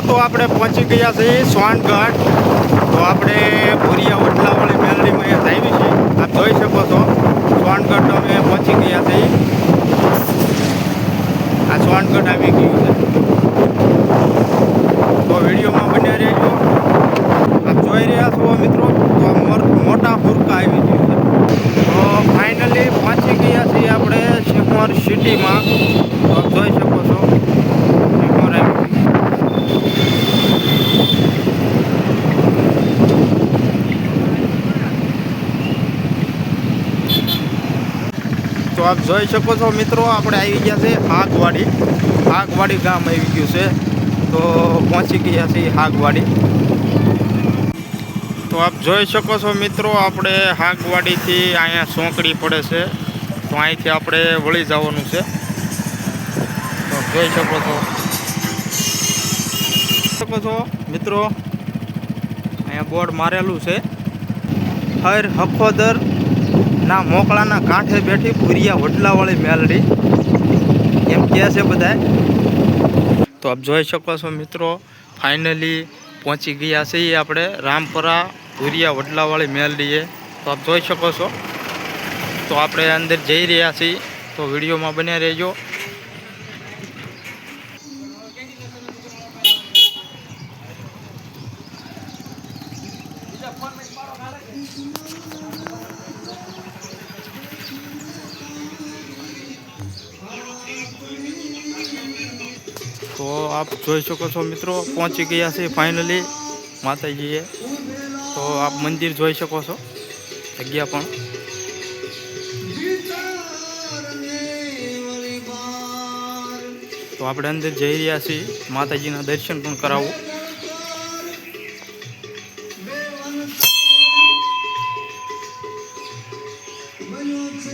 તો આપણે પહોંચી ગયા છીએ સોનગઢ। તો આપણે ભૂરિયા વડલાવાળી મેલડીમાં અહીંયા આવી છે। આપ જોઈ શકો છો સોનગઢ અમે પહોંચી ગયા છીએ। આ સોનગઢ આવી ગયું છે। તો વિડીયોમાં બન્યા રહેજો। આપ જોઈ રહ્યા છો મિત્રો, તો મોટા ફુરકા આવી ગયું છે। તો ફાઇનલી પહોંચી ગયા છીએ આપણે સિહોર સિટીમાં। તો આપ જોઈ શકો છો સિહોર આવી ગયું। તો આપ જોઈ શકો છો મિત્રો, આપણે આવી ગયા છે આગવાડી ગામ આવી ગયું છે। તો પહોંચી ગયા છીએ આગવાડી। તો આપ જોઈ શકો છો મિત્રો, આપણે આગવાડીથી અહીંયા સોંકડી પડે છે। તો અહીંથી આપણે વળી જવાનું છે। તો જોઈ શકો છો મિત્રો, અહીંયા બોર્ડ મારેલું છે, હર હખોદર ના મોકળાના કાંઠે બેઠી ભૂરિયા વડલાવાળી મેલડી એમ કહે છે બધાય। તો આપ જોઈ શકો છો મિત્રો, ફાઇનલી પહોંચી ગયા છીએ આપણે રામપરા ભૂરિયા વડલાવાળી મેલડીએ। તો આપ જોઈ શકો છો, તો આપણે અંદર જઈ રહ્યા છીએ। તો વિડીયોમાં બન્યા રહેજો। તો આપ જોઈ શકો છો મિત્રો, પહોંચી ગયા છે ફાઇનલી માતાજીએ। તો આપ મંદિર જોઈ શકો છો, જગ્યા પણ। તો આપણે અંદર જઈ રહ્યા છીએ, માતાજીના દર્શન પણ કરાવું।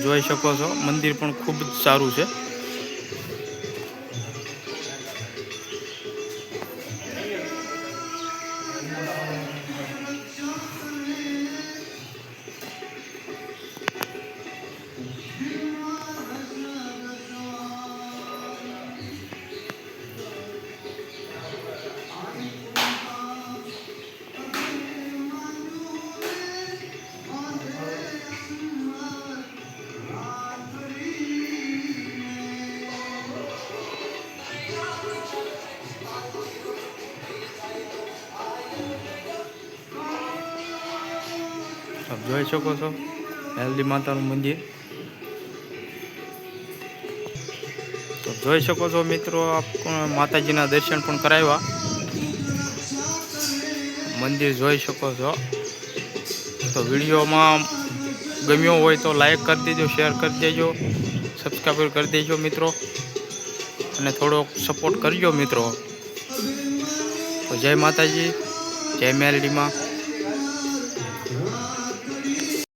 જોઈ શકો છો મંદિર પણ ખૂબ જ સારું છે। આપ જોઈ શકો છો મેલડી માતાનું મંદિર। તો જોઈ શકો છો મિત્રો, આપ માતાજીના દર્શન પણ કરાવ્યા। મંદિર જોઈ શકો છો। તો વિડીયોમાં ગમ્યો હોય તો લાઈક કરી દેજો, શેર કરી દેજો, સબસ્ક્રાઈબ કરી દેજો મિત્રો, અને થોડોક સપોર્ટ કરજો મિત્રો। તો જય માતાજી, જય મેલડીમાં।